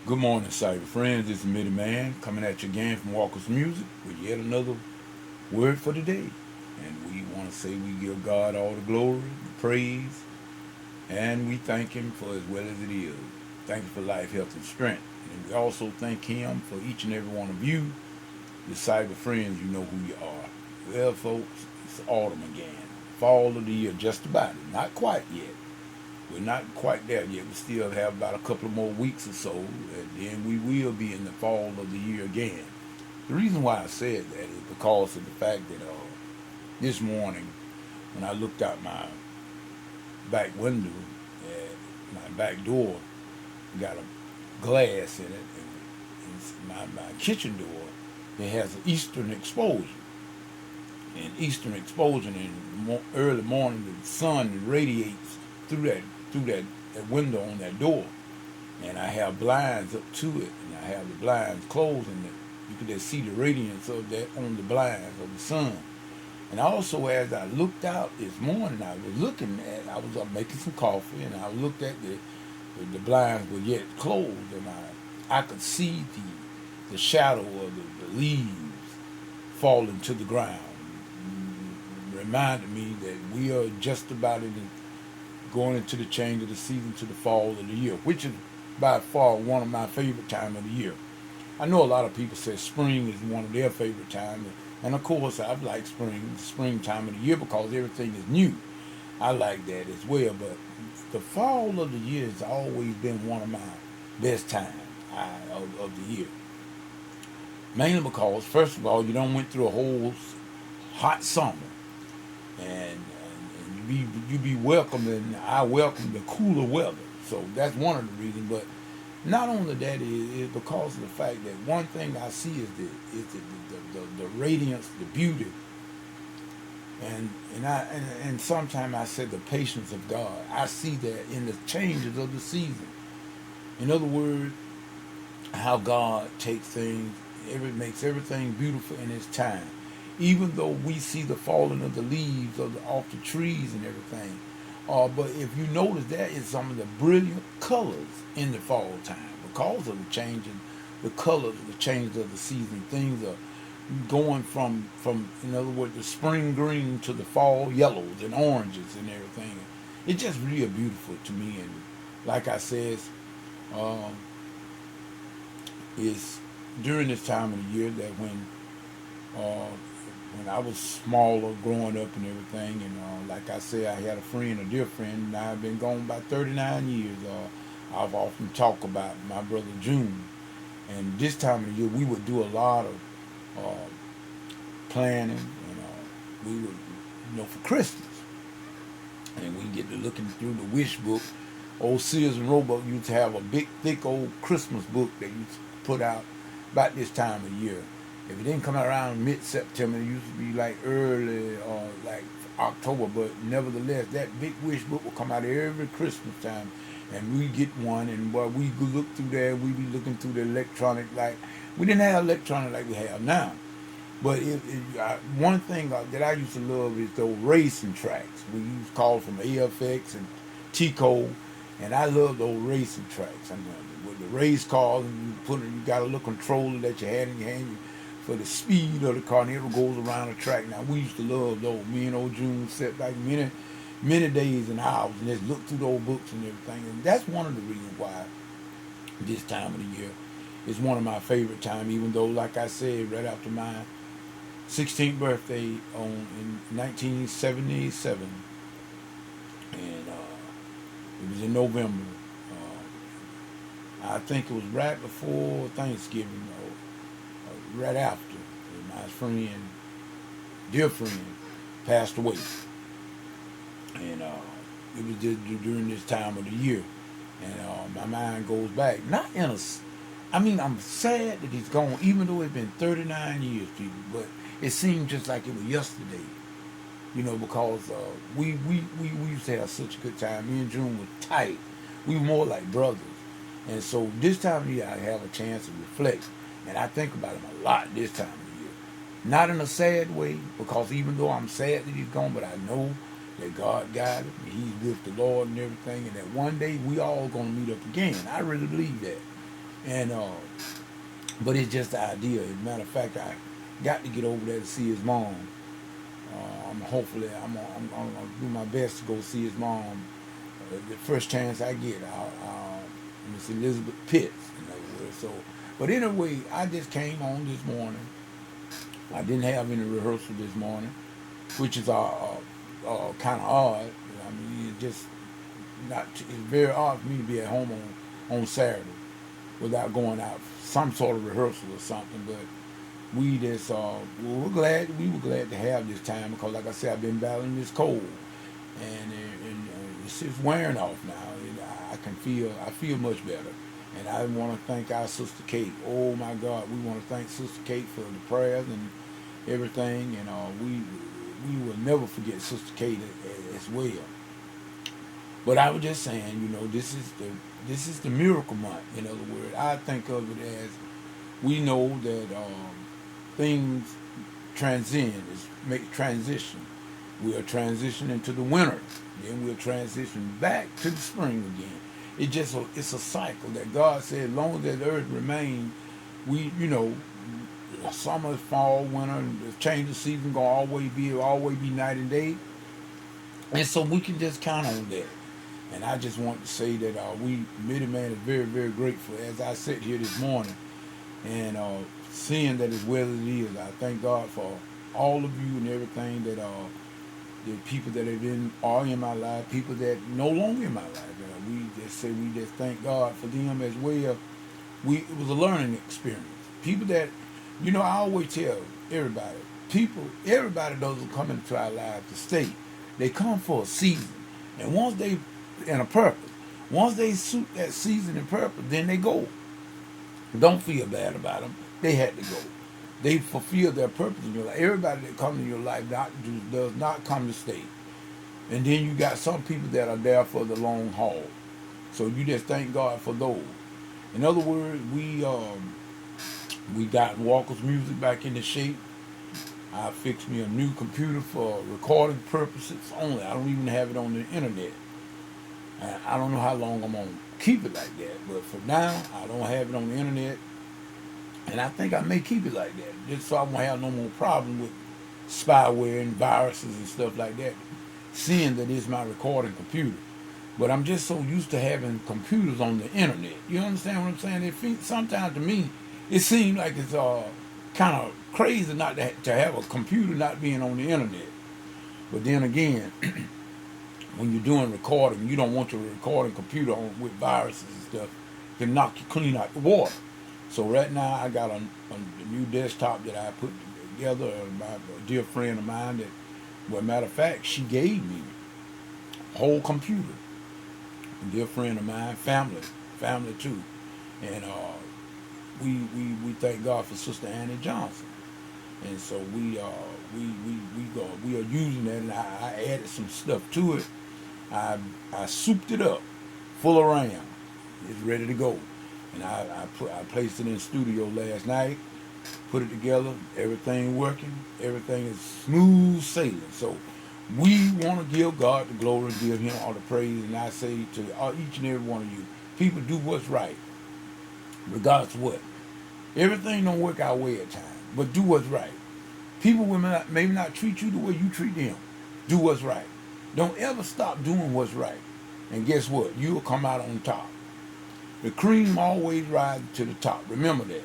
Good morning, cyber friends. This is Mitty Man coming at you again from Walker's Music with yet another word for today. And we want to say we give God all the glory, the praise, and we thank Him for as well as it is. Thank you for life, health, and strength. And we also thank Him for each and every one of you, the cyber friends. You know who you are. Well, folks, it's autumn again. Fall of the year, just about it. Not quite yet. We're not quite there yet. We still have about a couple of more weeks or so, and then we will be in the fall of the year again. The reason why I said that is because of the fact that this morning, when I looked out my back window, my back door got a glass in it, and it's my kitchen door, it has an eastern exposure. And eastern exposure, in early morning, the sun radiates through that window on that door, and I have blinds up to it, and I have the blinds closed, and you could just see the radiance of that on the blinds of the sun. And also, as I looked out this morning, I was making some coffee, and I looked at the blinds were yet closed, and I could see the shadow of the leaves falling to the ground. Reminded me that we are just about going into the change of the season to the fall of the year, which is by far one of my favorite time of the year. I know a lot of people say spring is one of their favorite times, and of course I like the spring time of the year, because everything is new. I like that as well, but the fall of the year has always been one of my best times of the year. Mainly because, first of all, you don't went through a whole hot summer, and you be welcome, and I welcome the cooler weather. So that's one of the reasons. But not only that is because of the fact that one thing I see is the radiance, the beauty, and sometimes I said the patience of God. I see that in the changes of the season. In other words, how God takes things, makes everything beautiful in His time. Even though we see the falling of the leaves off the trees and everything, but if you notice, that is some of the brilliant colors in the fall time because of the change in the colors, the change of the season. Things are going from in other words, the spring green to the fall yellows and oranges and everything. It's just really beautiful to me. And like I said, um, it's during this time of the year that uh, when I was smaller, growing up and everything, and like I said, I had a friend, a dear friend, and I've been gone about 39 years. I've often talked about my brother June, and this time of the year we would do a lot of uh, planning, and we would, for Christmas, and we get to looking through the wish book. Old Sears and Roebuck used to have a big, thick old Christmas book that used to put out about this time of year. If it didn't come out around mid-September, it used to be like early or like October, but nevertheless, that big wish book will come out every Christmas time, and we get one, and while we look through there, we be looking through the electronic, like, we didn't have electronic like we have now. But one thing that I used to love is those racing tracks. We used to call from AFX and Tico, and I love those racing tracks. I mean, with the race cars, and you got a little controller that you had in your hand for the speed of the car, and it goes around the track. Now, we used to love those. Me and old June sat back many days and hours and just look through those books and everything. And that's one of the reasons why this time of the year is one of my favorite times, even though, like I said, right after my 16th birthday in 1977, and it was in November. I think it was right before Thanksgiving, or right after. And my friend, dear friend, passed away, and it was during this time of the year, and my mind goes back. Not in a, I mean, I'm sad that he's gone, even though it's been 39 years, people, but it seemed just like it was yesterday, because we used to have such a good time. Me and June were tight. We were more like brothers. And so this time of year, I have a chance to reflect, and I think about him a lot this time of year. Not in a sad way, because even though I'm sad that he's gone, but I know that God got him, and he's with the Lord and everything, and that one day we all going to meet up again. I really believe that. And but it's just the idea. As a matter of fact, I got to get over there to see his mom. Hopefully, I'm gonna do my best to go see his mom the first chance I get. Miss Elizabeth Pitts, in other words. So, but anyway, I just came on this morning. I didn't have any rehearsal this morning, which is kind of odd. I mean, it's just not. It's very odd for me to be at home on Saturday without going out for some sort of rehearsal or something. But we were glad to have this time because, like I said, I've been battling this cold, and it's just wearing off now. I feel much better. And I want to thank our sister Kate. Oh my God, we want to thank Sister Kate for the prayers and everything. And we will never forget Sister Kate as well. But I was just saying, this is the miracle month. In other words, I think of it as we know that things make transition. We'll transition into the winter, then we'll transition back to the spring again. It's a cycle that God said, as long as the earth remains, summer, fall, winter, and the change of season gonna always be night and day, and so we can just count on that. And I just want to say that Mid-Man is very, very grateful as I sit here this morning and seeing that as well as it is. I thank God for all of you and everything that the people that are in my life, people that no longer in my life. We just thank God for them as well. It was a learning experience. People that, I always tell everybody doesn't come into our lives to stay. They come for a season, and once they and a purpose. Once they suit that season and purpose, then they go. Don't feel bad about them. They had to go. They fulfill their purpose in your life. Everybody that comes in your life does not come to stay. And then you got some people that are there for the long haul. So you just thank God for those. In other words, we got Walker's music back into shape. I fixed me a new computer for recording purposes only. I don't even have it on the internet. I don't know how long I'm going to keep it like that. But for now, I don't have it on the internet. And I think I may keep it like that, just so I won't have no more problem with spyware and viruses and stuff like that, seeing that it's my recording computer. But I'm just so used to having computers on the internet. You understand what I'm saying? Sometimes to me, it seems like it's kind of crazy not to have a computer not being on the internet. But then again, when you're doing recording, you don't want your recording computer with viruses and stuff to knock you clean out the water. So right now I got a new desktop that I put together by a dear friend of mine that, well, matter of fact, she gave me a whole computer. A dear friend of mine, family too. And we thank God for Sister Annie Johnson. And so we are using that, and I added some stuff to it. I souped it up, full of RAM. It's ready to go. And I placed it in the studio last night, put it together, everything working, everything is smooth sailing. So we want to give God the glory and give him all the praise. And I say to each and every one of you, people, do what's right, regardless of what. Everything don't work our way at times, but do what's right. People will maybe not treat you the way you treat them. Do what's right. Don't ever stop doing what's right. And guess what? You'll come out on top. The cream always rises to the top. Remember that.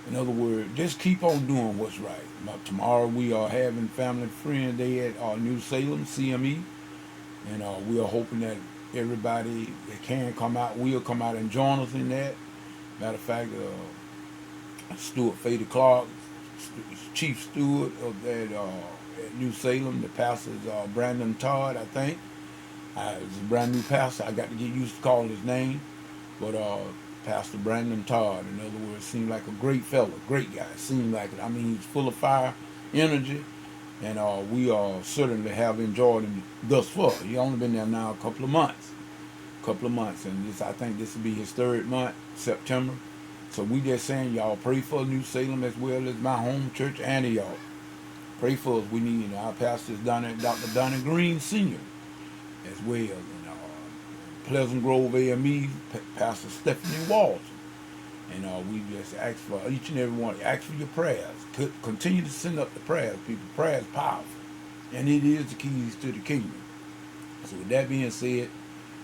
In other words, just keep on doing what's right. Tomorrow we are having Family and Friend Day at New Salem, CME. And we are hoping that everybody that can come out will come out and join us in that. Matter of fact, Stuart Fady Clark, Chief Steward of that at New Salem, the pastor is Brandon Todd, I think. He's a brand new pastor. I got to get used to calling his name. But Pastor Brandon Todd, in other words, seemed like a great fellow, great guy. Seemed like it. I mean, he's full of fire, energy, and we certainly have enjoyed him thus far. He's only been there now a couple of months, and I think this will be his third month, September. So we just saying, y'all pray for New Salem as well as my home church, Antioch. Pray for us. We need our pastor is Dr. Donnie Green Sr. as well. Pleasant Grove AME, Pastor Stephanie Walton. And we just ask for each and every one. Ask for your prayers. Continue to send up the prayers, people. Prayer is powerful, and it is the keys to the kingdom. So with that being said,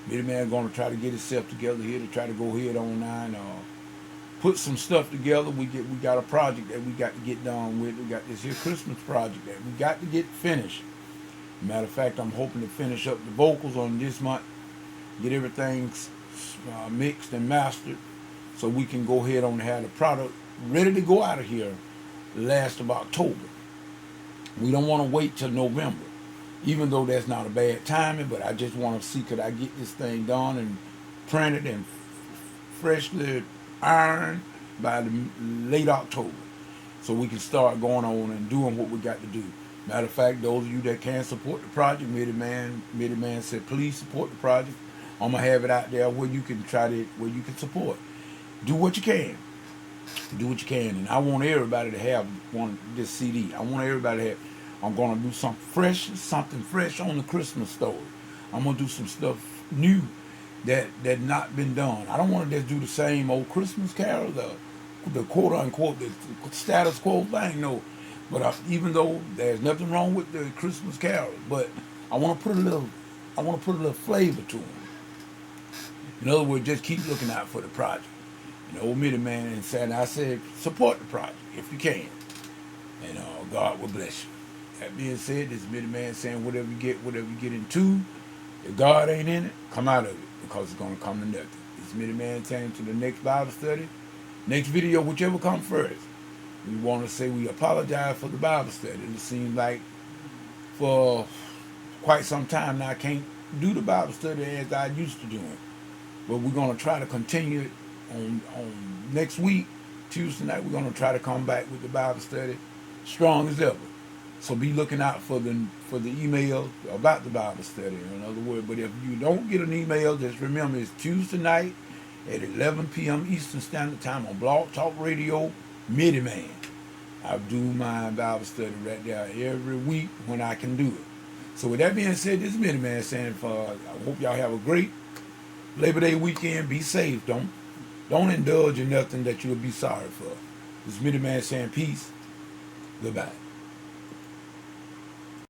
Mitty Man going to try to get himself together here to try to go ahead on nine. Put some stuff together. We got a project that we got to get done with. We got this here Christmas project that we got to get finished. Matter of fact, I'm hoping to finish up the vocals on this month, get everything mixed and mastered, so we can go ahead on and have the product ready to go out of here last of October. We don't want to wait till November, even though that's not a bad timing, but I just want to see could I get this thing done and printed and freshly ironed by the late October, so we can start going on and doing what we got to do. Matter of fact, those of you that can support the project, Mitty Man said, please support the project. I'm gonna have it out there where you can where you can support. Do what you can. Do what you can, and I want everybody to have this CD. I want everybody to have. I'm gonna do something fresh on the Christmas story. I'm gonna do some stuff new that not been done. I don't want to just do the same old Christmas carol, the quote unquote the status quo thing. No. But even though there's nothing wrong with the Christmas carols, but I want to put a little flavor to them. In other words, just keep looking out for the project. And old Mitty Man and I said, support the project if you can, and God will bless you. That being said, this Mitty Man saying, whatever you get into, if God ain't in it, come out of it, because it's gonna come to nothing. This Mitty Man saying to the next Bible study, next video, whichever comes first. We want to say we apologize for the Bible study. It seems like for quite some time now I can't do the Bible study as I used to do it. But we're going to try to continue it on next week, Tuesday night. We're going to try to come back with the Bible study strong as ever. So be looking out for the email about the Bible study, in other words. But if you don't get an email, just remember it's Tuesday night at 11 p.m. Eastern Standard Time on Blog Talk Radio, Mitty Man. I do my Bible study right there every week when I can do it. So with that being said, this is Mitty Man saying, I hope y'all have a great Labor Day weekend. Be safe. Don't indulge in nothing that you'll be sorry for. This is Mitty Man saying peace. Goodbye.